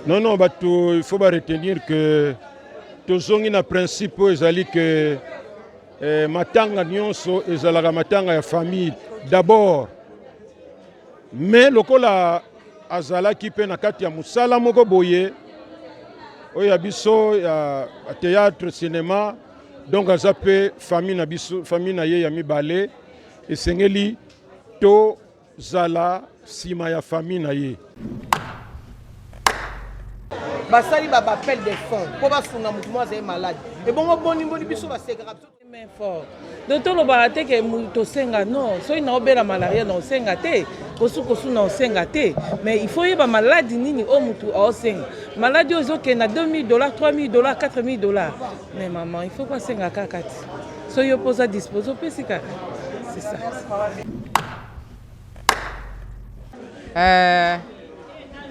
Non, non, il faut retenir que tozongi na principe ezali que matanga nyonso ezalaka matanga ya famille d'abord. Mais lokola azalaki pe na kati ya musala moko boye oyo ya biso ya théâtre cinéma, donc aza pe famille na biso, famille na ye ya mibale esengeli to zala sima ya famille na ye. Basali ba appel des fonds pour basunga mutu mo azali malade et bon boni biso basekaka mais fort docteur lobaka te ke mutu senga non soki na obela malaria na osenga te kosu na osenga te mais il faut yeba maladi nini o mutu aosenga maladi oyo ezokende na $2000 $3000 $4000 mais maman il faut pas senga kaka te soki opoza dispose opesi kaka c'est ça.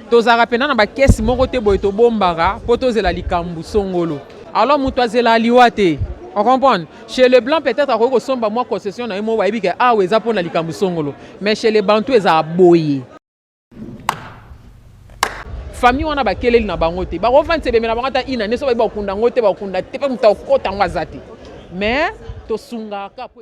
Tozara pena na bakesi moko te boye tobombaka po tozela likambu songolo. Alors mutu azela liwa te. On comprend? Chez les blancs peut-être akoki kosomba mwa concession na ye mo bayebi ke awa eza mpona likambu songolo. Mais chez les bantu eza boye. Famille wana bakeleli na bango te. Bakofandisa bemela bango ata ina neso bayebi bakunda ngo te bakunda te pe mutu akota ngo aza te. Mais tosungaka po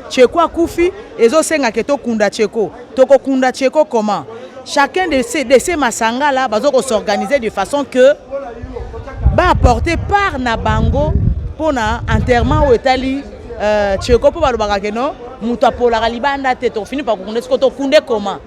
Tcheko akufi ezosenga ke tokunda Tcheko tokokunda Tcheko comment chacun de ces masanga là bazoko s'organiser de façon que ba apporter part na bango pona enterrement ou etali Tcheko po balobaka ke non mutu apolaka libanda te to fini par kokunda siko tokunde comment.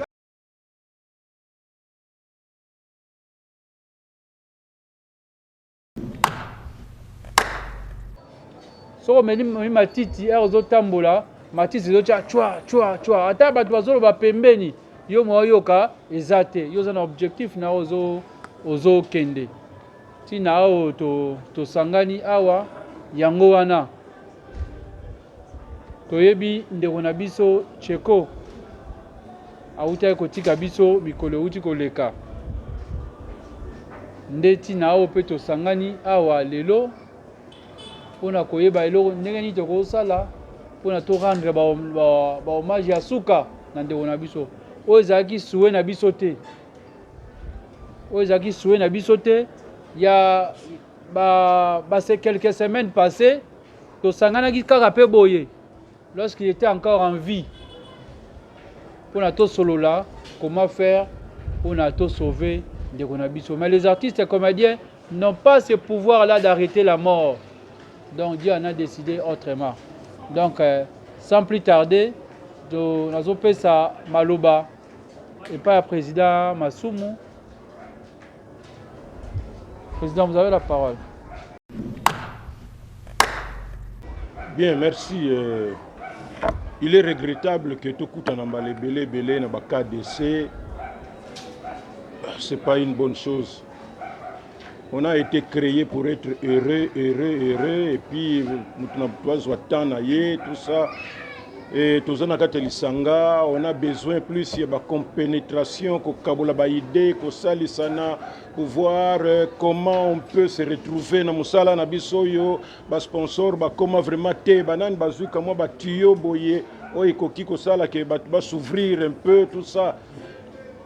Soko meni matiti ezotambola matiti ezotia chwa ata bato bazoloba pembeni yo moyoka eza te yo za na objectif na ozokende tina awa tosangani awa yango wana toyebi ndeko na biso Tcheko awutaki kotika biso mikolo euti koleka nde tina awa mpe tosangani awa lelo mpona koyeba eloko ndenge nini tokosala mpona torendre bahommage ya suka na ndeko na biso oyo ezalaki suwe na biso te ya quelques semaines passées tosanganaki kaka mpe boye lorsqu'il était encore en vie mpona tosolola comment faire mpona tosauver ndeko na biso. Mais les artistes et comédiens n'ont pas ce pouvoir là d'arrêter la mort. Donc Dieu en a décidé autrement. Donc sans plus tarder, nous avons fait ça Maloba et pas le président Masumu. Président, vous avez la parole. Bien, merci. Il est regrettable que tout le monde ait belé dans le cas d'essai. Ce n'est pas une bonne chose. On a été créé pour être heureux, et puis tout ça. Et tout ça, on a besoin plus de compénétration, de idée, pour voir comment on peut se retrouver dans Moussala, dans Bissoyo, sponsor, comment vraiment te, banan, bazu, comment tuyau, boye, oikoki, kosala, que va s'ouvrir un peu, tout ça.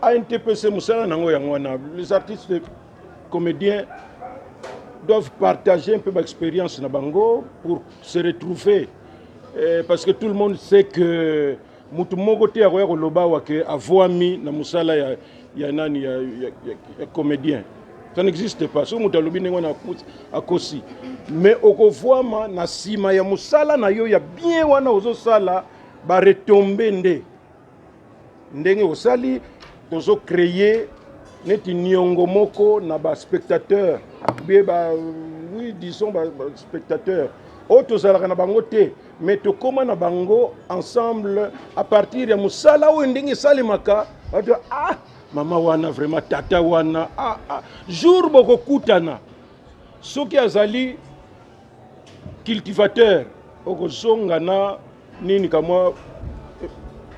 À NTPC Moussala, les artistes, les comédiens doivent partager un peu d'expérience dans Bango pour se retrouver. Parce que tout le monde sait que mutu moko te akoya koloba wake avwami na musala ya comédien. Ça n'existe pas. So mutu alobi ndenge wana akosi. Mais okovwama na sima ya musala na yo ya bien wana ozosala ba retomber ndenge osali tozo créer neti niongo moko na ba spectateur. Oui, disons ba spectateur. Otozalaka na bango te, mais tokoma na bango ensemble à partir de musala ou ndenge salimaka, ah mama wana vraiment tata wana jour boko kutana soki azali cultivateur okozonga na nini kama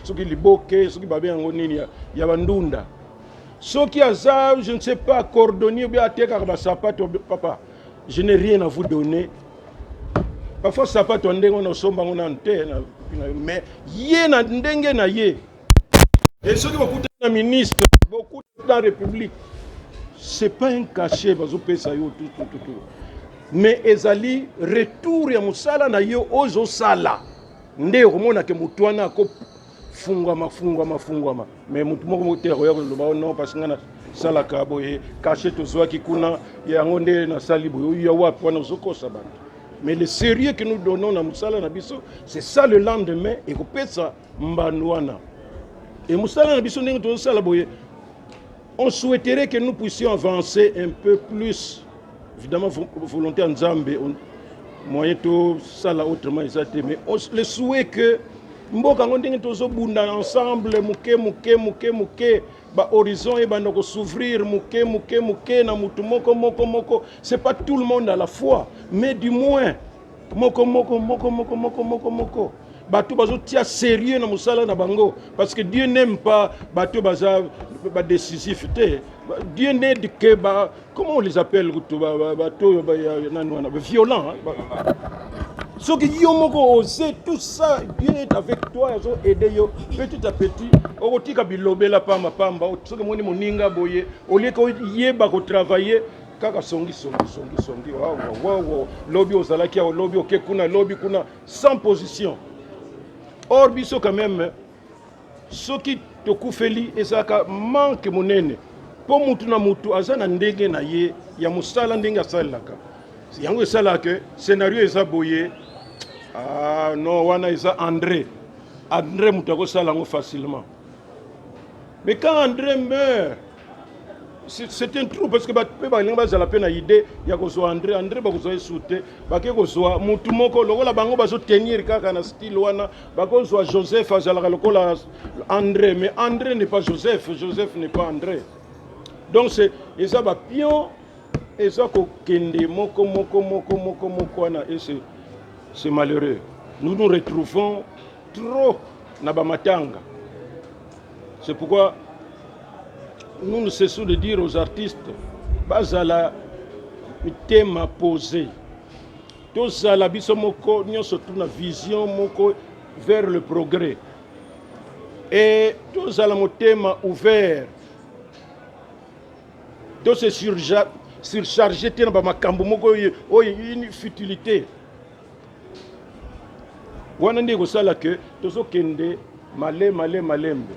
soki liboke soki babe yango nini ya bandunda soki aza je ne sais pas cordonnier ou bien ateka ba sapato papa je n'ai rien à vous donner. Parfois ça pas ton on somba on antenne mais yé na ndenge na yé. Et ceux qui vont coûter un ministre, beaucoup de la République, c'est pas un cachet bazo pesa yo tout. Mais ezali retour ya musala na yo ozo sala. Nde omona ke mutwana ko fungwama mais mutu moko motero yo non parce que na sala kabo e cachet to zwaki kuna ya ngonde na salibo yo wapi wana uzokosa bana. Mais le sérieux que nous donnons na musala na biso, c'est ça le lendemain et ko pesa mbanwana. Et musala na biso ndenge to sala boye. On souhaiterait que nous puissions avancer un peu plus. Évidemment, volonté en Zambie, moyen tout ça là autrement, mais on le souhait que mboka ngondenge tozo bunda ensemble muke ba horizon et ba noko s'ouvrir muke na mutu moko c'est pas tout le monde à la fois mais du moins moko bato bazo tia sérieux na musala na bango parce que Dieu n'aime pas bato baza ba décisif té. Dieu n'aide que comment on les appelle bato violent. Ce qui yomoko osé tout ça, Dieu est avec toi, ils ont aidé yo petit à petit. Otika bilobela pamba, ce que moni moninga boye, au lieu que yeba ko travailler. Kaka songi wow lobby ozalaki au lobby ok kuna lobby kuna sans position. Or biso quand même soki tokufeli ezaka manque monene po mutu na mutu azana ndenge na ye ya musala ndenge asalaka yango esalaka scénario eza boye non wana eza André mutu akosala yango facilement mais quand André meurt c'est un trou parce que la peine à idée il y a André bakozwa souté bake kozwa mutu moko lokola bango bazo tenir kaka na style wana bakozwa Joseph azalaka lokola André mais André n'est pas Joseph n'est pas André donc c'est eza ba pion eza ko kende moko wana et c'est malheureux nous nous retrouvons trop na ba matanga c'est pourquoi nous ne cessons de dire aux artistes, bazala thème posé. Tout ça, la biso moko, nous surtout la vision moko vers le progrès. Et tout ça, le thème ouvert. Tout c'est surchargé, t'es dans ma cambo moko, une futilité. Wanande ko sala que tout kende malembe.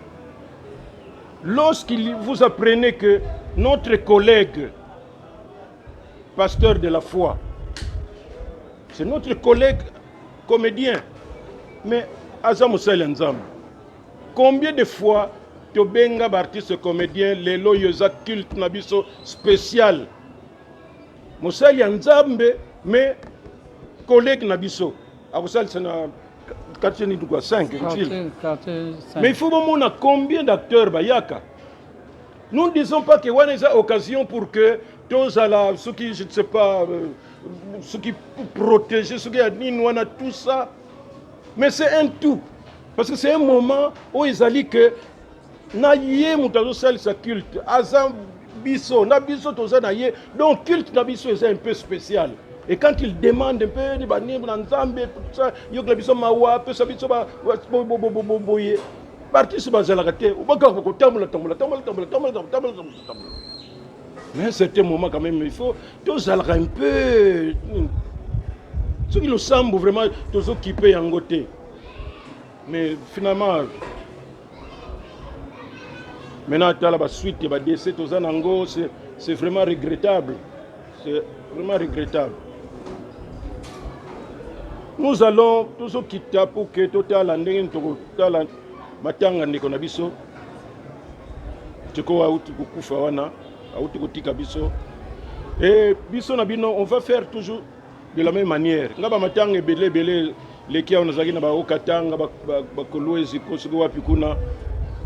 Lorsqu'il vous apprenez que notre collègue, pasteur de la foi, c'est notre collègue comédien, mais Azamoussel Nzambe, combien de fois Tobenga artiste comédien, les loyosa culte nabiso spécial, Moussel Nzambe, mais collègue nabiso, Aboussel c'est quartier 5. Mais il faut qu'on a combien d'acteurs bayaka. Nous ne disons pas que on a occasion pour que tous ceux qui je ne sais pas ceux qui protègent ceux qui on a tout ça. Mais c'est un tout parce que c'est un moment où ils allaient que na yé mutazo sel sa culte azam biso na biso toza na yé donc culte na biso est un peu spécial. Et quand il demande un peu, il va venir dans Zambie, tout ça, il y a des gens qui mais à un certain moment, quand même, il faut tous un peu. Ce qui nous semble vraiment tous occupés en côté. Mais finalement, maintenant, la suite, il va décès, c'est vraiment regrettable. C'est vraiment regrettable. Nous allons tous quitter pour que total andenge total matanga ndeko na biso tiko auti kukufa wana auti kotika biso et biso na bino on va faire toujours de la même manière ngaba matanga belé lekia on azaki na ba okatanga ba kolwezi kosoko wapi kuna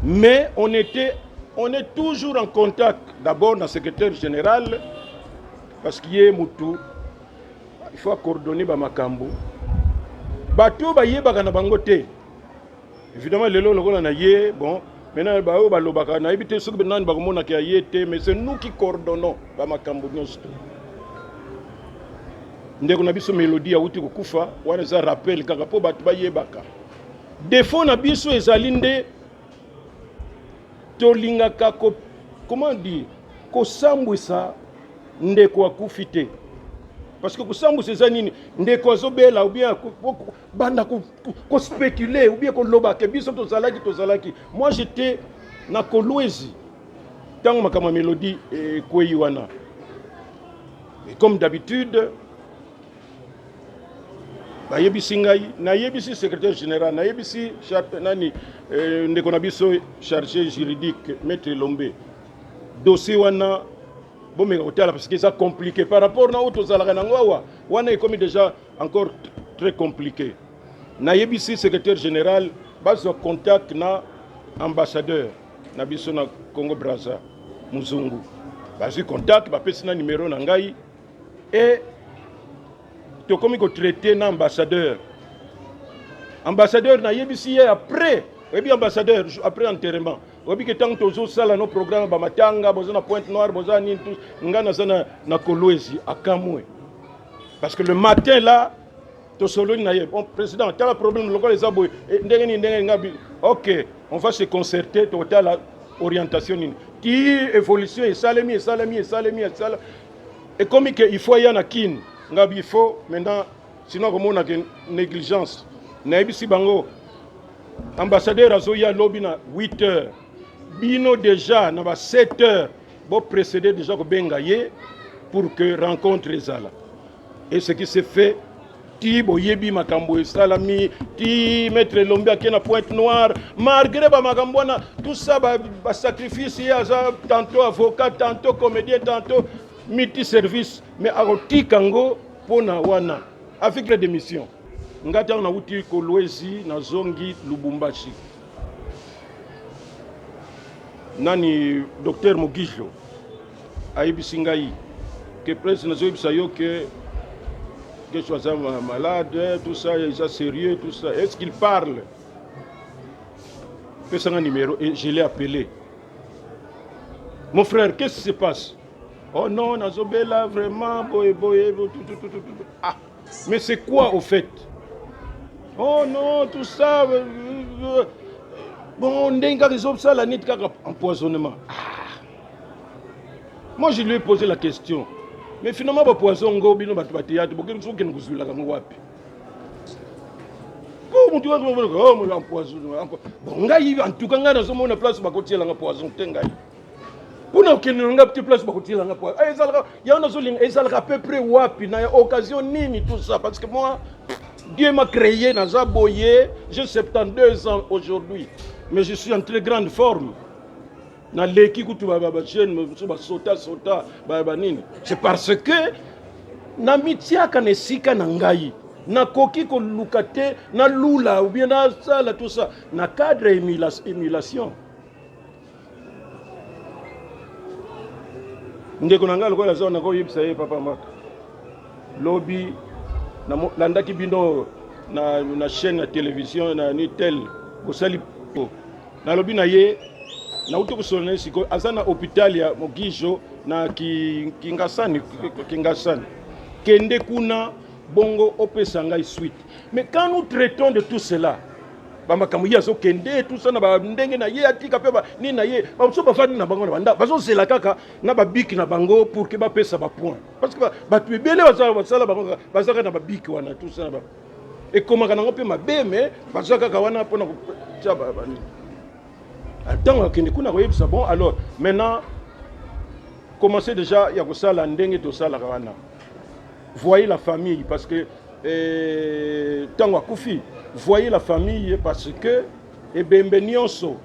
mais on est toujours en contact d'abord dans le secrétaire général parce qu'il y a mutu il faut coordonner ba makambo bato ba yebaka na bango te évidemment lelo lokola na ye bon maintenant ba o ba lobaka na ebité soki nan ba komona ke ye te mais c'est nous qui coordonnons ba makambo nyonso ndeko na biso mélodie auti kokufa wana eza rappel kaka po bato bayebaka défaut na biso ezali nde tolingaka comment dire kosambwisa ndeko akufi te parce que kosambwisa eza nini ndeko azobela ou bien banda kospéculer ou bien kolobaka biso tozalaki moi j'étais na Kolwezi ntango makambo ya mélodie ekwei wana et comme d'habitude bayebisi ngai nayebisi secrétaire général nayebisi nani ndeko na biso chargé juridique maître Lombe dossier wana bomeka kotala parce que c'est compliqué par rapport na auto zalaka nango awa wana est comme déjà encore très compliqué nayebisi secrétaire général bazwa contact na ambassadeur na biso na Congo Brazza muzungu bazwi contact bapesi na numéro na ngai et tokomi ko traiter na ambassadeur na yebisi après ebi ambassadeur après enterrement obi ke tant tozo sala no programme ba matanga boza na Pointe Noire boza ni tout ngana sana na Kolwezi akamwe parce que le matin là to solo na ye bon président t'as problème local les abo ndenge ngabi OK on va se concerter total la orientation qui évolution et salami et comme il faut y en a kin ngabi il faut maintenant sinon comme on a une négligence na ebisi bango ambassadeur azoya lobby na 8h bino déjà na ba 7h bo précéder déjà ko bengaye pour que rencontre ezala et ce qui s'est fait ti boyebi makambo salami ti maître Lombe akena Pointe Noire malgré ba makambo na tout ça ba sacrifice ya tantôt avocat tantôt comédien tantôt multi service mais aroti kango pona wana avec la démission ngata na uti Kolwezi na zongi Lubumbashi nani docteur Mugisho ayibisi ngai que presse na zoibisa yo que soit malade tout ça il est sérieux tout ça est-ce qu'il parle fais un numéro et je l'ai appelé mon frère qu'est-ce qui se passe oh non nazobela vraiment boy tout. Ah mais c'est quoi au fait oh non tout ça bon ndenga résoudre ça la nit kaka empoisonnement moi je lui ai posé la question mais finalement ba poison ngo bino batu batiyatu boke nsuke nguzula ka ngwapi ko mutu wa ngo mo empoisonnement bon ngai en tout cas ngana zo mona place bakotiela nga poison tengai kuna okenanga petite place bakotiela nga poison ezalaka yana zo linga ezalaka à peu près wapi na occasion nini tout ça parce que moi Dieu m'a créé dans Zaboye, j'ai 72 ans aujourd'hui, mais je suis en très grande forme. C'est parce que Namitia kanesika nangai, na koki ko lukate, na lula ou bien na sala tout ça, na cadre émulation. Ndeko nanga lokola zona ko yebisa ye papa maka. Lobby landaki bino na chaîne de télévision na ni tel kosali na lobi na ye na uto kusonne siko azana hôpital ya Mogisho na Kingasani kende kuna bongo opesa ngai suite mais quand nous traitons de tout cela bamakambo ya zo kende tout ça na ba ndenge na ye atika pe ba ni na ye ba so ba fandi na bango na banda bazo zela kaka na ba biki na bango pour que ba pesa ba point parce que ba tu belé ba sala bango ba zaka na ba biki wana tout ça ba et comment kana ngope mabe mais ba zaka ka wana pona ko tia ba ni attends kende kuna ko yebisa bon alors maintenant commencez déjà ya ko sala ndenge to sala ka wana voyez la famille parce que tango akufi voyez la famille parce que Nyonso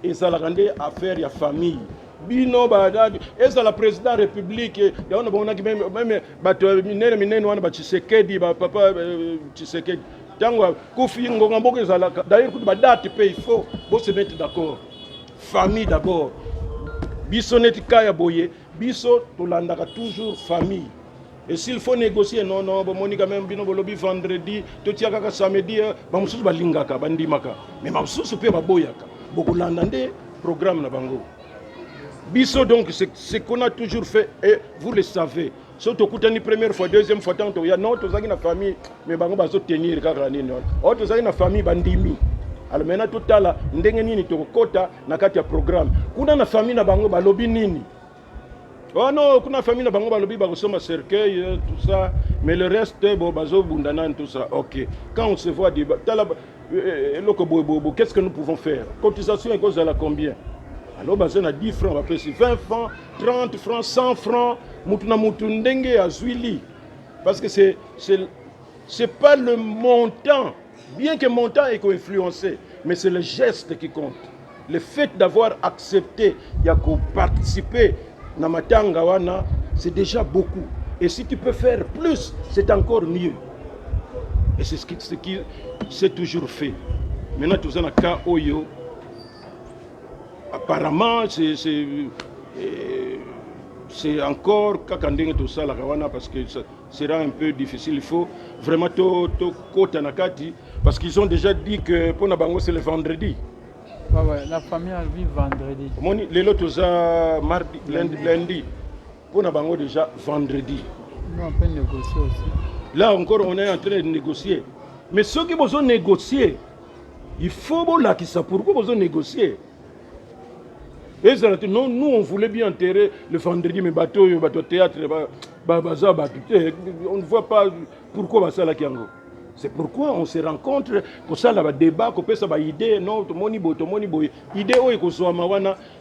ezalakande affaire ya famille bino badadi ezala président de la république ya ona bonaki même bato minene wana ba Tshisekedi ba papa Tshisekedi tango kufi ngonga mboko ezalaka d'ailleurs ku ba date pe il faut bo se mettre d'accord famille d'abord biso netika ya boye biso tolandaka toujours famille. Et s'il faut négocier, non, bon, Monica même bino bolobi vendredi, totia kaka samedi, ba mususu balingaka bandimaka. Mais ba mususu pe ba boyaka. Bokolanda nde programme na bango. Biso donc c'est ce qu'on a toujours fait et vous le savez. Surtout la première fois, deuxième fois, tant il y a non, tous les famille, mais bango bazo tenir karani non. Tous les famille bandimi. Alors maintenant tout à l'heure, ndenge nini to kota na kati ya programme. Kuna na famille na bango balobi nini? Oh non, kuna famille na bango balobi ba kosoma cercueil tout ça, mais le reste bon bazo bundana tout ça. OK. Quand on se voit qu'est-ce que nous pouvons faire? Cotisation est cause à la combien? Alors on a 10 francs, on va faire 20 francs, 30 francs, 100 francs, mutuna mutundenge azwili. Parce que c'est pas le montant, bien que le montant est influencé, mais c'est le geste qui compte. Le fait d'avoir accepté de participer à matanga wana, c'est déjà beaucoup. Et si tu peux faire plus, c'est encore mieux. Et c'est ce qui c'est toujours fait. Maintenant, tout ça na ka oyo. Apparemment, c'est encore kakandenge tout ça la kawana parce que ça sera un peu difficile. Il faut vraiment to kota nakati parce qu'ils ont déjà dit que pour Nabango c'est le vendredi. Ouais, la famille a vu vendredi. Moni les autres ça mardi, lundi. Pour Nabango déjà vendredi. On peut négocier aussi. Là encore on est en train de négocier. Mais ceux qui vont négocier, il faut que ça pourquoi vous négocier. Et non, nous on voulait bien enterrer le vendredi, mais bateau théâtre, on ne voit pas pourquoi ça là kiango. C'est pourquoi on se rencontre pour ça là débat, qu'on peut ça idée, non, idée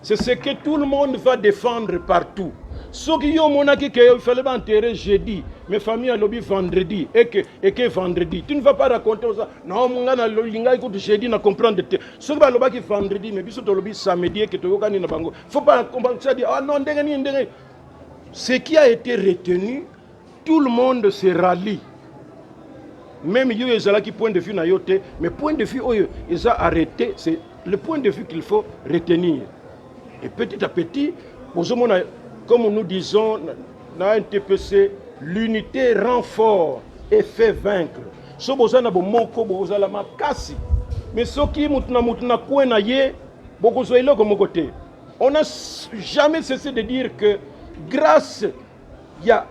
c'est ce que tout le monde va défendre partout. Ceux qui ont monaki qu'il fallait enterrer jeudi, mes familles à lobby vendredi et que vendredi. Tu ne vas pas raconter ça. Non, mon gars, écoute jeudi, na comprendre. Ceux qui ont lobby vendredi, mais bisous lobby samedi et que tu as na bango. Faut pas comprendre ça dire ah non ndenge. Ce qui a été retenu, tout le monde se rallie. Même yo ezala qui point de vue na yote, mais point de vue oyo ils ont arrêté, c'est le point de vue qu'il faut retenir. Et petit à petit, comme nous disons dans un TPC, l'unité rend fort et fait vaincre. So bozana bo moko bozala makasi. Mais ce qui mutuna kwena ye bokozo iloko mokote. On n'a jamais cessé de dire que grâce il y a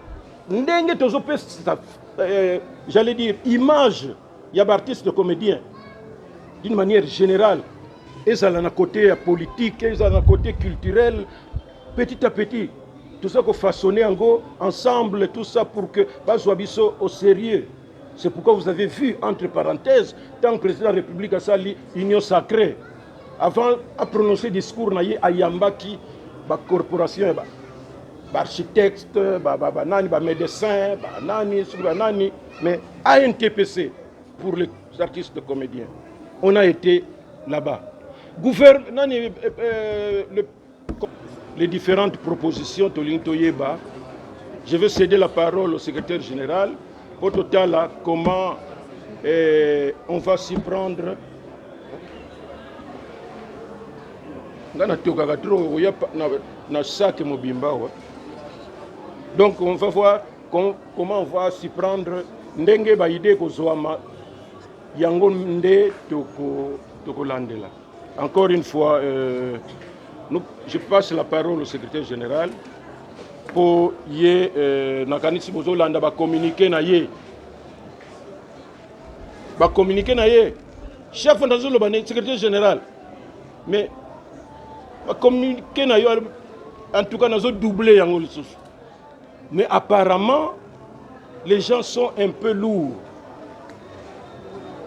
ndenge tozope j'allais dire image il y a artistes comédiens d'une manière générale et ça a un côté politique et ça a un côté culturel petit à petit tout ça qu'on façonne ensemble tout ça pour que Bazoabiso au sérieux. C'est pourquoi vous avez vu entre parenthèses tant que le président de la République a sali union sacrée avant à prononcer discours naïe à Yambaki ba corporation architecte, médecin, mais à un TPC pour les artistes comédiens. On a été là-bas. Les différentes propositions, je vais céder la parole au secrétaire général pour total comment on va s'y prendre. Donc on va voir comment on va s'y prendre. Ndenge ba idée ko zoama yango nde toko landela. Encore une fois, je passe la parole au secrétaire général pour nakanisi bozo landa ba communiquer na ye. Ba communiquer na ye. Chef fondation le secrétaire général. Mais ba communiquer na yo en tout cas nazo doubler yango lisusu. Mais apparemment, les gens sont un peu lourds.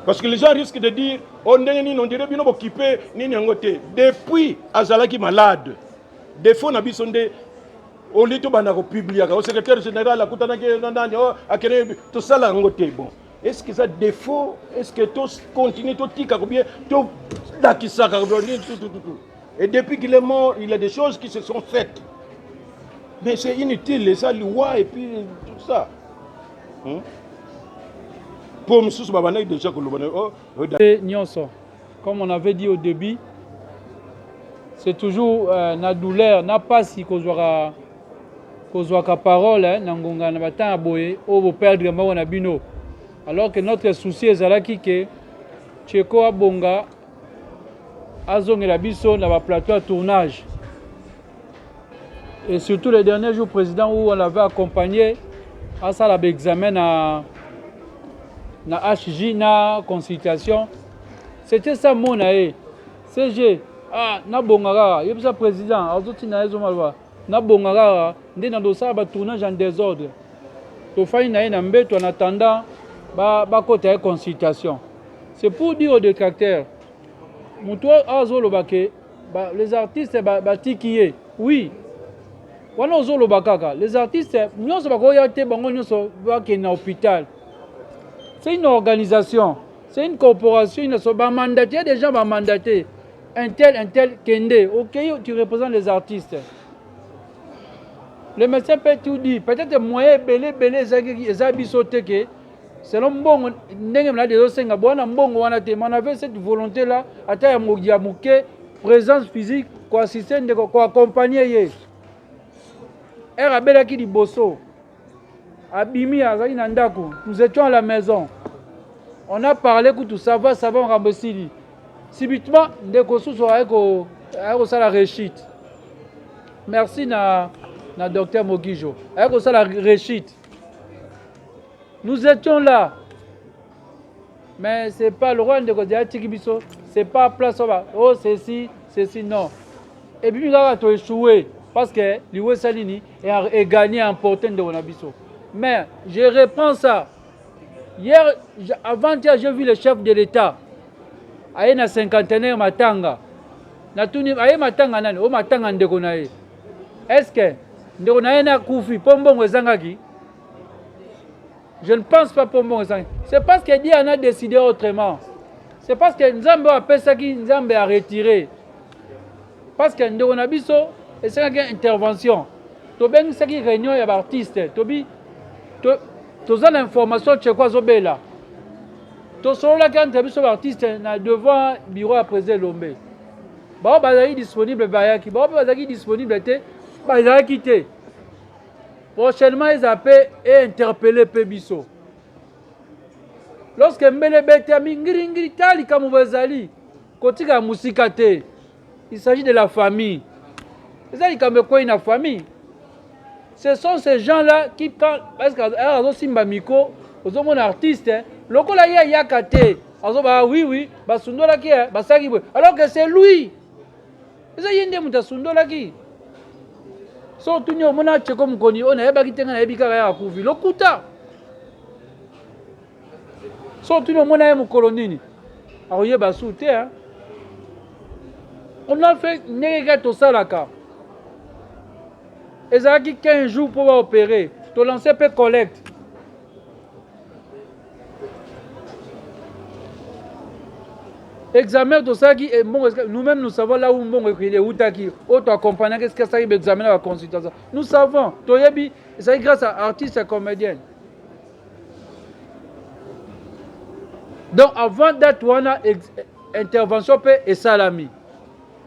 Parce que les gens risquent de dire on dirait bien occupé ni nyangote. Depuis Azalaki malade, des fois na bisonde au lito banako publier au secrétaire général akutana ke ndani akene tout ça la ngote bon. Est-ce que ça défaut? Est-ce que tous continue tout tika ou bien tout dakisaka tout. Et depuis qu'il est mort, il y a des choses qui se sont faites. Mais c'est inutile, les lois et puis tout ça. Pour M. Babana, déjà comme on avait dit au début, c'est toujours la douleur, n'a pas si qu'on soit parole, n'angonga na bata aboye, au perdre ma bino. Alors que notre souci est là qui que Tcheko Abonga azongela biso na ba plateau à tournage. Et surtout les derniers jours, président, où on l'avait accompagné à ça, l'examen na HJ, na consultation. C'était ça mon aïe. CG, na bongara, il y a ça président, azoti na ezo malwa. Na bongara, ndé na dosa ba tournage en désordre. To faille na na mbeto en attendant ba côté consultation. C'est pour dire aux détracteurs, muto azolo bake, les artistes ba tikiye. Oui. Wana ozolo bakaka, les artistes, nyonso bakoya te bango nyonso bake na hôpital. C'est une organisation, c'est une corporation, il y a des gens mandatés. Un tel, Kende. Ok, tu représentes les artistes. Le médecin peut tout dire. Peut-être moyen belé, selon bon, on avait cette volonté-là, à présence physique, quoi, assistance, quoi, accompagner. Qui dit bosso. Abimi, nous étions à la maison. On a parlé que tout ça va, on rembourse. Subitement, dès qu'on soit la réussite. Merci na docteur Mogijo. Avec la réussite. Nous étions là. Mais ce n'est pas le roi de Tikibiso. Ce n'est pas place. Oh, ceci, non. Et puis, il a échoué. Parce que l'Iwe Salini est gagné en portant de Wonabiso. Mais je reprends ça. Hier, avant-hier, j'ai vu le chef de l'État. Aye na cinquantenaire matanga. Na tuni aye matanga nani? O matanga ndeko na ye. Est-ce que ndeko na ye na kufi pombongo ezangaki? Je ne pense pas pombongo ezangaki. C'est parce que Dieu en a décidé autrement. C'est parce que Nzambe a pesaki, Nzambe a retiré. Parce que ndeko na biso ezangaki intervention. To bengi saki réunion ya artiste. Tobi toza l'information tchekwa zobela. To solo quand tu es artiste devant le bureau à président Lombe. Bah bazaki disponible bayaki. Bah bazaki disponible te. Bah ils ont quitté. Prochainement ils appellent et interpellé Pebiso. Lorsque Mbele Betami ngiri tali comme bazali kotika musika te. Il s'agit de la famille. Ils comme quoi une famille. Ce sont ces gens-là qui quand parce que alors simba miko, aux hommes artistes lokola ya yakate azoba oui basundola ki basaki boy alors que c'est lui eza yende muta sundola ki so tunyo mona cheko mukoni ona yeba kitenga na yebika ya kuvi lokuta so tunyo mona ya mukolonini aroye basute hein. On a fait nega to salaka ezaki 15 jours pour opérer to lancer peu collecte. Examen de ça qui est bon, nous-mêmes nous savons là où bon est où qui auto accompagner qu'est-ce que ça qui examiner la consultation. Nous savons, toyebi, c'est grâce à artistes et comédiens. Donc avant d'être une intervention peut et salami.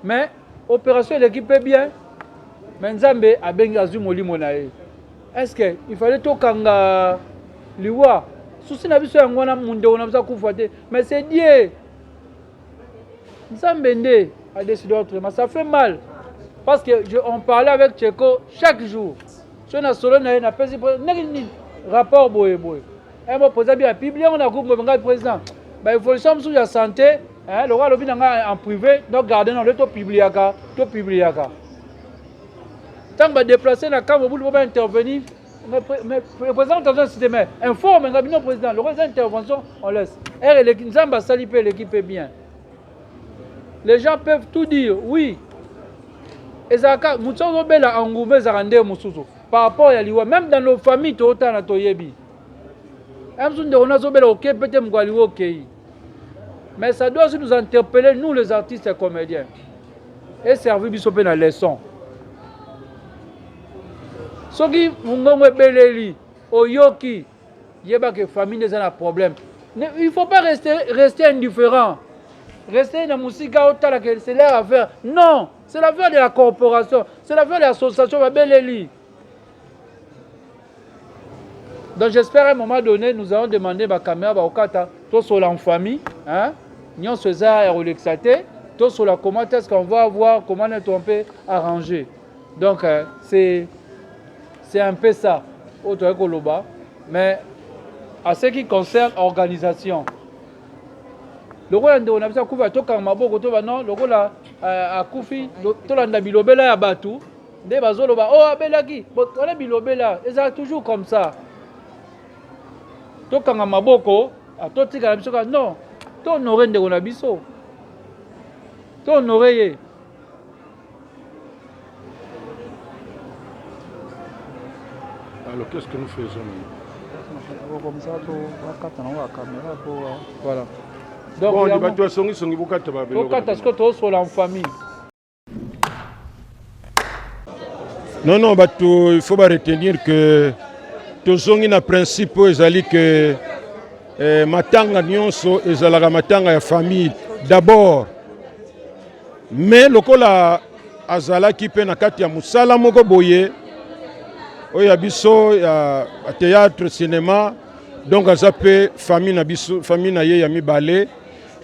Mais opération l'équipe est bien. Mais Nzambe a bengi azumoli monae. Est-ce que il fallait to kanga liwa souci na biso yango na munde on a besoin kufuate mais c'est Dieu. Nzambende a décidé autrement. Ça fait mal. Parce que on parlait avec Tcheko chaque jour. Si on a solo na pesi rapport boye. Et moi posé bien publié on a groupe de président. Bah il faut le sur la santé, hein, le roi lobi en privé, donc garder dans le to publier ka. Tant que déplacer na camp vous pouvez intervenir. Mais le président dans un système informe le président, le reste d'intervention on laisse. Et l'équipe Nzamba saliper l'équipe est bien. Les gens peuvent tout dire, oui. Et ça, par rapport à l'Iwa, même dans nos familles, mais ça doit aussi nous interpeller, nous les artistes et comédiens. Et servir une leçon. Ce qui il y a des familles qui ont un problème. Il ne faut pas rester indifférent. Rester dans la musique, c'est leur affaire. Non, c'est l'affaire de la corporation, c'est l'affaire de l'association. Donc j'espère à un moment donné, nous allons demander à la caméra, tout sur la famille, nous sommes à relaxer, tout sur la comment est-ce qu'on va voir, comment on peut arranger. Donc, c'est un peu ça, autre Koloba. Mais à ce qui concerne l'organisation, le rôle de l'organisation, on a tout maboko to non, le rôle à Koufi, tout le bilobela ya batu, des bazoloba, oh abelaki, on a bilobela, et ça toujours comme ça. Tout quand maboko, à tout tika biso non, tout honoré de on a biso, tout honoré. Alors qu'est-ce que nous faisons? Comme ça, voilà. Donc, bon, en famille. Non, il faut retenir que tous les principe ezali que matanga nyonso ezalaka matanga ya famille d'abord. Mais lokola azalaki pe na kati ya musala moko boye oya biso ya théâtre cinéma donc aza pe famille na biso famille na ye ya mibale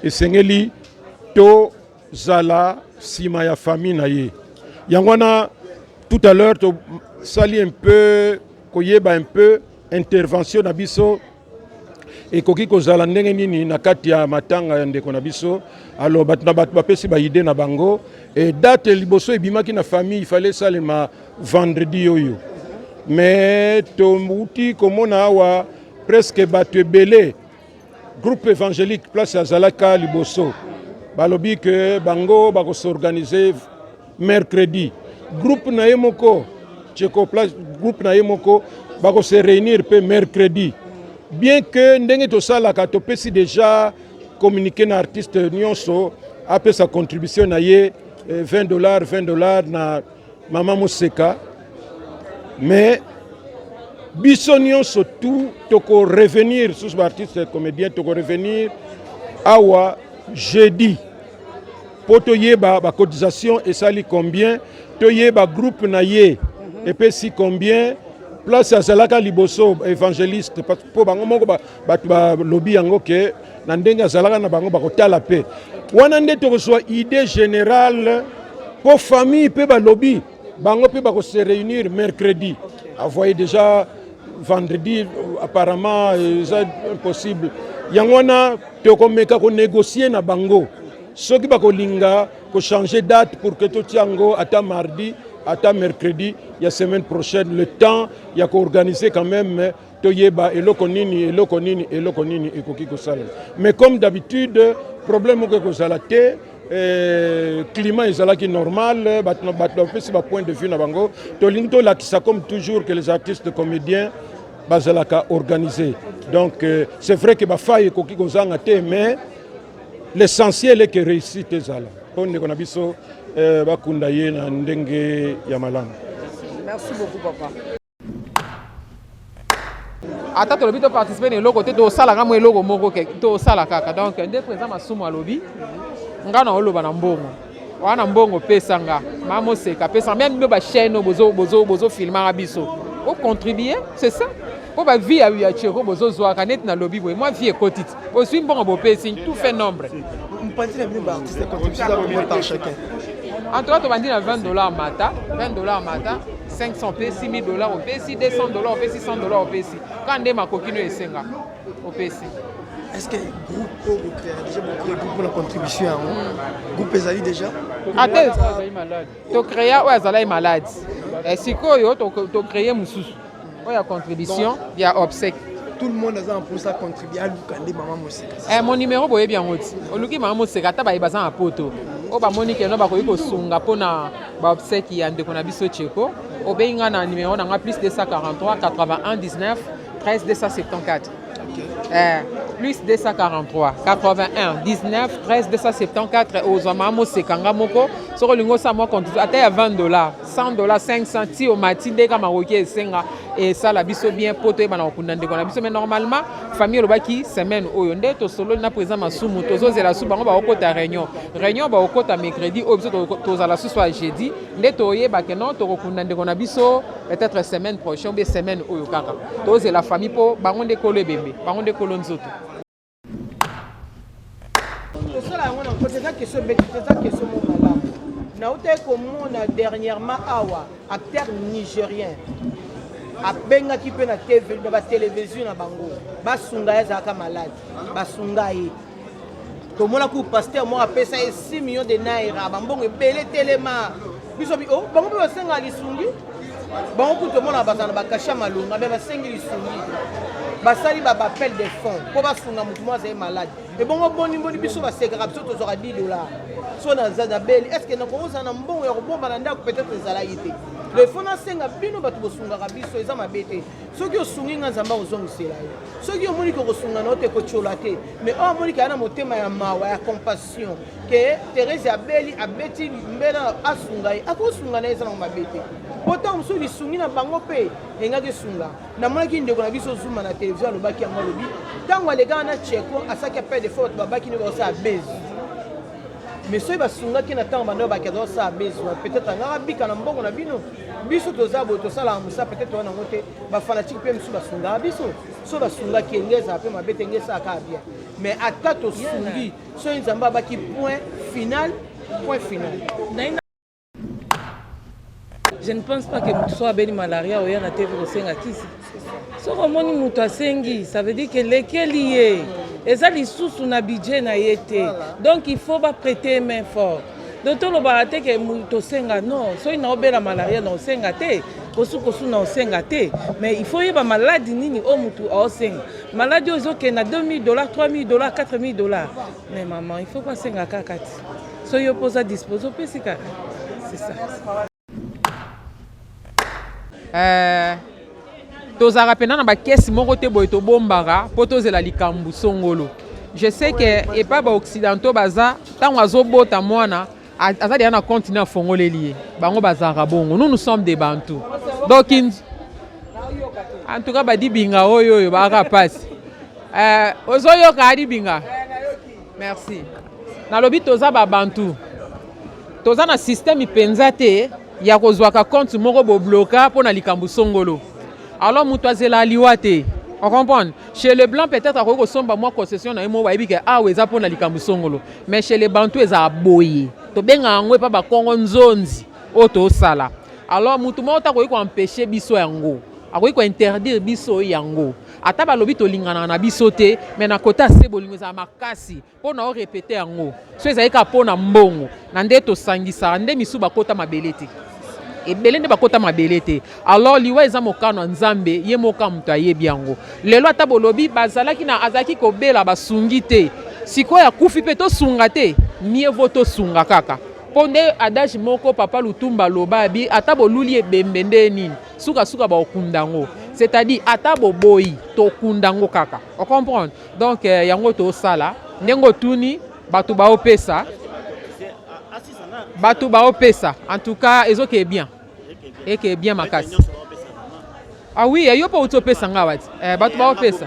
esengeli to zala sima ya famille na ye yangwana tout à l'heure to sali un peu koyeba un peu intervention na biso ekoki kozala ndenge nini na kati ya matanga ya ndeko na biso alors bato bapesi ba idée na bango et date liboso ebimaki na famille il fallait salema vendredi oyo mais tomuti komona awa presque bato ebele groupe évangélique place azalaka liboso balobi que bango bako s'organiser mercredi groupe na yemoko Tcheko place groupe na yemoko bako se réunir pe mercredi bien que ndenge to sala ka to pesi déjà communiquer na artiste nyonso apé sa contribution na ye $20 na Mama Moseka mais biso nyonso tout toko revenir sous artiste comédien toko revenir awa jeudi poto yeba ba cotisation et sali combien to yeba groupe na ye et puis si combien place à Zalaka liboso évangéliste parce que bango moko ba lobby yango ke na ndenga Zalaka na bango ba kotala pe wana nde to reçoit idée générale pour famille pe ba lobby bango pe ba ko se réunir mercredi vous voyez déjà vendredi apparemment c'est impossible yangona to ko meka ko négocier na bango soki ba ko linga ko changer date pour que to tiango ata mardi ata mercredi, il y a semaine prochaine, le temps, il y a qu'organiser quand même, toyeba, elokonini, mais comme d'habitude, problème que vous avez, climat est normal, c'est un point de vue na bango, tolinto là ça comme toujours que les artistes comédiens bazalaka organisés. Donc c'est vrai que ba faille koki kozanga te, mais l'essentiel est que réussite ezala. On est biso bakunda ye na ndenge ya malamu. Merci beaucoup papa. Ata to lobi to participer ne loko te to sala nga mo eloko moko ke to sala kaka donc nde président masumu alobi nga na oloba na mbongo wana mbongo pesa nga Mama Moseka pesa même ba chaîne bozo filmer biso o contribuer c'est ça pour ba vie ya Tcheko bozo zwa kanet na lobi boy moi vie ekotite o suis mbongo bo pesi tout fait nombre on pense que les artistes contribuent par chacun. En tout cas, tu vas dire $20 mata, $20 500 p, $6,000 au PC, $200 au PC, $100 au PC. Quand on a coquino et senga au PC. Est-ce que le groupe vous créez déjà groupe pour la contribution Le groupe est déjà Attends, tu crées ouais, ça est malade. Et si tu crées mususu. Il y a contribution, il y a obsèque. Tout le monde a pour ça contribuer à Lukande Mama Moseka. Mon numéro boye bien roti. Oluki Mama Moseka ta ba ibasa na poto. O ba monique no ba ko sunga pona ba obsèque ya ndeko na biso Tcheko. O be nga na numéro na nga plus 243 81 19 13 274. Plus 243 81 19 13 274 aux Mama Moseka nga moko. Soko lingo sa mo contribuer ata ya $20, $100, 500 ti o matinde ka maroki esenga et ça la biso bien poto e bana okunda ndeko na biso mais normalement famille lobaki semaine oyo nde to solo na président masumu tozo zela su bango ba okota réunion ba okota mercredi o biso to zala su soit jeudi nde to yeba ke non to okunda ndeko na biso peut-être semaine prochaine ou semaine oyo kaka to zela famille po bango nde kolo ebembe bango nde kolo nzoto. nautai komona dernièrement awa acteur nigérien abengaki mpe na TV na batelevizio na bango basunga ye azalaka malade basunga ye tomona ku pasteur moko apesa ye 6 millions de naira bambongo ebele telema biso bango mpe basenga lisungi bango ku tomona bazala bakasha malunga mpe basengi lisungi basali bapel de fonds mpo basunga motu moko azali malade ebongo bonimboni biso basekaka biso tozwaka $10 so naza na beli estce nakozala na mbongo ya kobomba na ndako peut-être ezalaki te le fond nasenga bino bato bosungaka biso eza mabe te soki osungi nga nzambe akozongisela ye soki omoni kokosunga na yo te kotyola te mais oyo omoni kaya na motema ya mawa ya compassion ke Thérèse abeli abeti mbela asunga ye akosunga na ye eza nango mabe te poto mosusu lisungi na bango mpe engaki esunga namonaki ndeko na biso zuma na televizio alobaki yango alobi ntango alekaka na cheko asaki apel de fois bato babaki nde baosala bezi mais soki basungaki na ntango bando bakeza osala bezi peut-être angaka bika na mbongo na bino biso toza boye tosalaka mosa peut-être wana yango te bafanatike mpe mosusu basungaka biso so basungaki enge ezala mpe mabe te enge esalaka bien mais ata tosungi soki nzambe abaki point final. Je ne pense pas que tu sois béni malaria ou yana TV au senga kisi. So comment ni mutu asengi, ça veut dire que lesquels y est. Et ça les sous na budget na yete. Donc il faut pas prêter main fort. Donc on va te que mutu senga non, so ina obela malaria na senga te. Kosu na senga te. Mais il faut y ba maladie nini o mutu o senga. Maladie ozo ke na $2,000, $3,000, $4,000. Mais maman, il faut pas senga kakati. So yo pose à disposition pesika. C'est ça. Tozara pena na bakesi moko te boye tobombaka po tozela likambu songolo. Je sais que et pas ba occidentaux baza tango azobota mwana azali na continent fongoleli bango bazara bongo. Nous sommes des Bantous. Donc en tout cas badi binga oyo ba passe. Ozoyo ka di binga. Merci. Na lobi toza ba Bantou. Toza na système ipenza te ya kozwaka compte moko bo bloka pour na likambu songolo. Alors mutwazela liwa te. On comprend. Chez les blancs peut-être ako somba moi concession na mo wayibi ke aweza pour na likambu songolo. Mais chez les Bantous eza boye. To benga ngwe pa ba kongo nzonzi oto sala. Alors mutu mo ta ko empêcher biso yango. Ako ko interdire biso yango. Ata balobi to lingana na biso te mais na kota se bolingo za makasi pour na répéter yango. So eza ka pona mbongo. Na nde to sangisa nde misu bakota mabelete. Ebele nde bakota mabelete. Alors liwa eza mokano nzambe ye moka mutu ayebi yango. Lelo ata bolobi bazalaki na azaki ko bela basungi te. Siko ya kufi pe to sunga te. Mieux vaut to sunga kaka. Ponde adage moko papa Lutumba lobabi ata boluli ebembende nini. Suka ba okundango. C'est-à-dire ata boboyi to kundango kaka. On comprend. Donc yango to sala ndengo tuni batu ba opesa. Batu ba opesa. En tout cas ezoke bien. Et que bien makasi. Ah oui, yo pa utopesa ngawati. Batu ba opesa.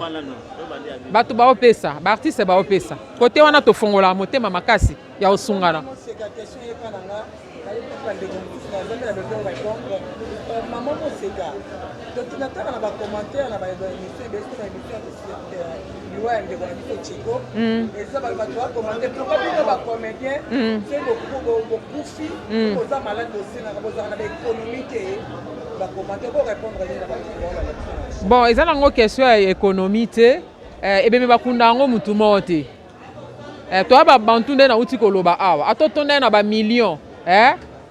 Batu ba opesa, ba artiste ba opesa. Côté wana to fongola motema makasi ya osungana. Maman Moseka, donc tu n'attends pas à commenter, à la et ça va commenter. Pourquoi tu vas comédien? C'est beaucoup filles, aux malades aussi, bon, ils ont une question économique. Et bien, bakunda ngo mutu mote. Toi ba Bantou na uti koloba awa. Atotonde na ba million.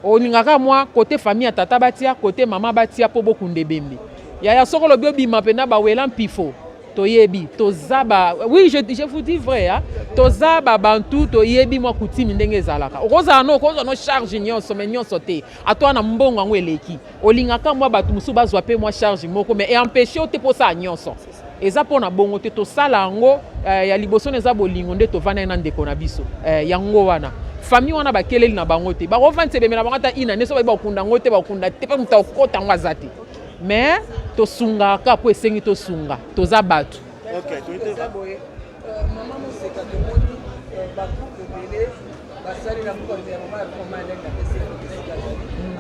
Oningaka moi côté famille tata batia, côté maman batia po bokunde bembe. Ya sokolo bio bima pena ba welan pifo. Toyebi, tozaba. Oui, je vous dis vrai hein. Tozaba Bantou toyebi moi kutimi ndenge zalaka. Okoza no charge nyonso me nyonso te. Atwa na mbongo ngo eleki. Olingaka moi batu musu bazwa pe moi charge moko mais et empêcher te po sa nyonso. Eza pona bongo te to sala yango ya liboso neza bolingo nde to vana na ndeko na biso yango wana famille wana bakeleli na bango te ba revante be mena bangata ina neso ba okunda ngote ba okunda te pa muta okota ngwazate mais to sunga ka po esengi to sunga to za batu. OK to ite maman Moseka to moni batu ko bele basali na mko ya mama ya mama lenga pesa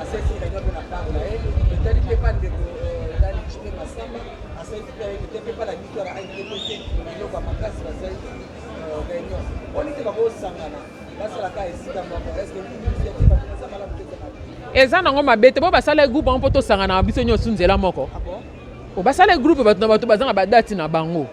asesi na nyoto na panga tali te pa ndeko dali chine masamba asali te pa la victoire a été posée ilo ba makasi basali réunion on était ba ko sangana basala ka esika moko est-ce que vous eza nango mabe te bo basala groupe mpo tosangana na biso nyonso nzela moko basala groupe bato na bato bazanga badate na bango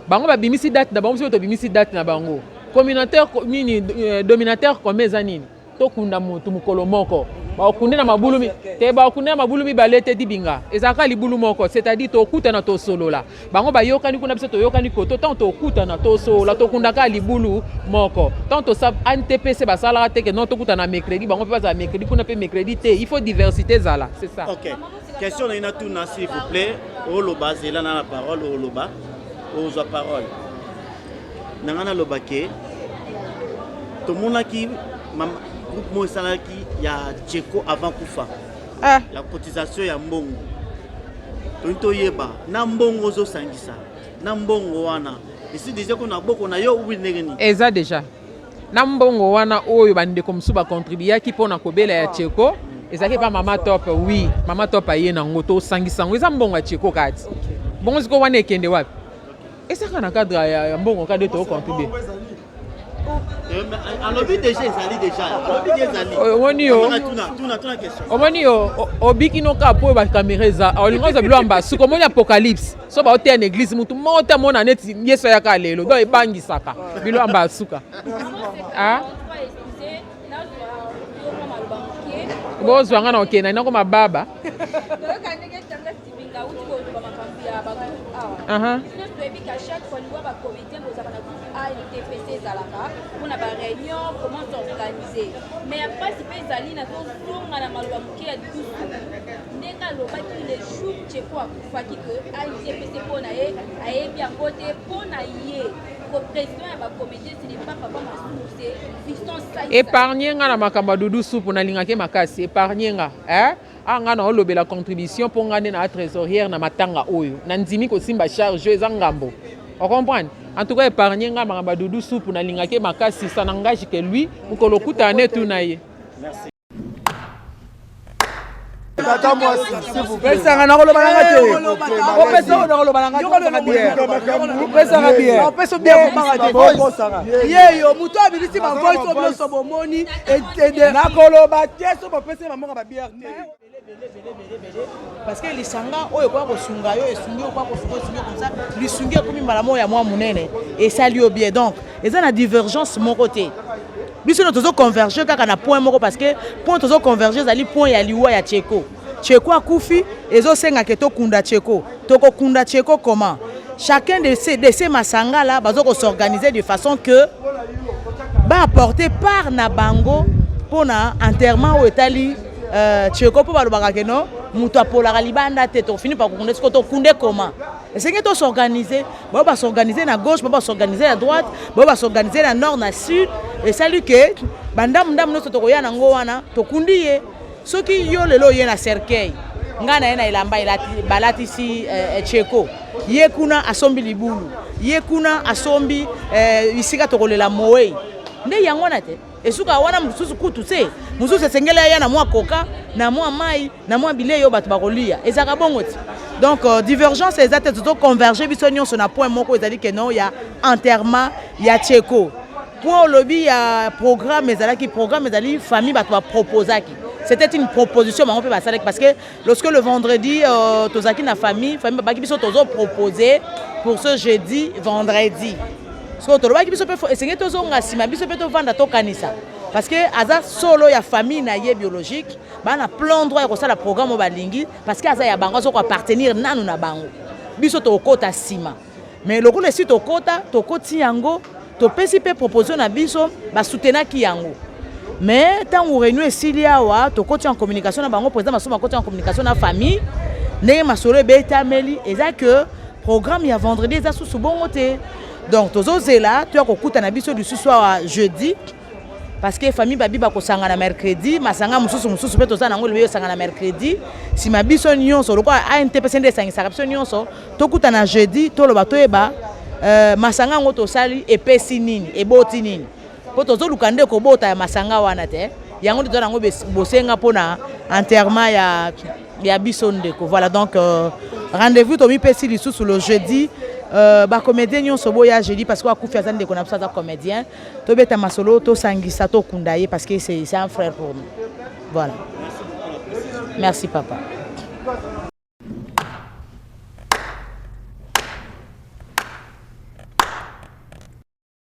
bango babimisi date na bango biso tobimisi date na bango communautaire nini dominateur comme eza nini tokunda motu mokolo moko bakunde na mabulu te bakunde na mabulu mibale te dibinga ezaka libulu moko c'est-à-dire tokutana tosolola bango bayokani kuna biso toyokani koto tant tokutana tosolola tokundaka libulu moko tant to sab NTPC basala te que non tokutana mercredi bango pe baza mercredi kuna pe mercredi te il faut diversité zala c'est ça. OK, question na tuna s'il vous plaît oloba zela na la parole oloba ozo parole nangana lobake tomonaki groupe mosalaki ya Tcheko avant kufa la cotisation ya mbongo tonto yeba na mbongo zo sangisa na mbongo wana ici déjà qu'on a beaucoup na yo ubinegeni eza déjà na mbongo wana oyo bande comme suba contribuer ki pona kobela ya Tcheko ezaki pa mama top oui mama top aye na ngoto sangisa ngo eza mbongo ya Tcheko kati bongo ziko wana ekende wapi eza kana cadre ya mbongo kade to contribuer alobi déjà ezali déjà alobi ezali omoni yo tuna question omoni yo obiki no ka po ba caméra za olingoza bilamba suko moni apocalypse so ba hotel en église mutu mota mona neti yeso ya ka lelo do ebangisaka bilamba suka bozo ngana okena inako mababa on a une réunion, comment s'organiser. Mais après, c'est pas les alliés, on a la malobamouké à tout. N'est-ce pas les jours, tu es quoi pour faire que AITPC pour naïe, aïe bien côté pour naïe. Pour président et ma comédie, ce n'est pas papa ma c'est fiston ça. Épargner nga na makamba dudu soupe na lingake makasi épargner nga nga na olobe la contribution pour nga na trésorière na matanga oyo. Na ndimi ko simba charge eza ngambo. On comprend? En tout cas, épargner nga makamba dudu soupe na lingake makasi ça n'engage que lui pour que le coup t'ane tout naïe. Merci. Tata moi s'il vous plaît. Pesa na koloba nanga te. O pesa na koloba nanga te. Pesa na bien. O pesa bien komanga te. Yeyo muto abilisi ba voice of so bomoni et na koloba te so ba pesa ba monga ba bière te. Parce que lisanga oyo kwa kosunga yo esungi kwa kosunga comme ça lisungi comme malamo ya mwa munene et ça lui bien donc eza na divergence mon côté. Biso nous converger kaka na point moko parce que point tozo converger zali point ya liwa ya Tcheko. Tcheko akufi ezo senga ke to kunda Tcheko. Toko kunda Tcheko comment? Chacun de ces masanga là bazo ko s'organiser de façon que ba apporter part na bango pour na enterrement ou etali Tcheko pour balobaka ke non muto apolaka libanda te to fini par kunda ko to kunde comment? C'est que to s'organiser, ba s'organiser na gauche, ba s'organiser à droite, ba s'organiser na nord na sud. Et salut que bandam ndam no tokoya nango wana tokundiye soki yo lelo ye na cercueil ngana ena ilamba balati si Tcheko ye kuna asombi libulu ye kuna asombi isika tokolela moe nde yango na te esuka wana mususu kutu se mususu sengela ya na mwa koka na mwa mai na mwa bileyo bato bakolia ezaka bongoti donc divergence ezate toto converger biso nyonso na point moko ezali que non ya enterrement ya Tcheko. Pour le lobby, il y a programme, mais famille va proposer. C'était une proposition, mais on peut pas ça parce que lorsque le vendredi, tozaki na famille va qui sont proposé pour ce jeudi, vendredi. Ce que tozaki biso peut essayer tozo ngasima biso peut vendre to kanisa. Parce que aza solo ya famille na ye biologique, ba na plan droit ko ça la programme au balingi parce que aza ya bango so ko appartenir nanu na bango. Biso to kota sima. Mais le coup le site to koti yango to PCP proposition na biso ba soutenir ki yango mais tant ou réunion esilia wa to côté en communication na bango président masoma côté en communication na famille ndenge masolo beta meli eza que programme ya vendredi eza sous bongo te donc tozo zela to kokuta na biso du soir jeudi parce que famille babi ba ko sanga na mercredi masanga mususu pe toza nango leyo sanga na mercredi si ma biso nyonso loko ANTPC ndé sangisa biso nyonso to kuta na jeudi to lo bato eba masanga ngo to sali epesi nini eboti nini po tozo lukande ko bota ya masanga wana te yango to nango bosenga pona enterrement ya biso ndeko voilà donc rendez-vous to mi pesi lisusu le jeudi ba comédien nyonso boya jeudi parce que akufi azande ko na psa comédien to beta masolo to sangisa to kundaye parce que c'est un frère pour nous. Voilà. Merci papa.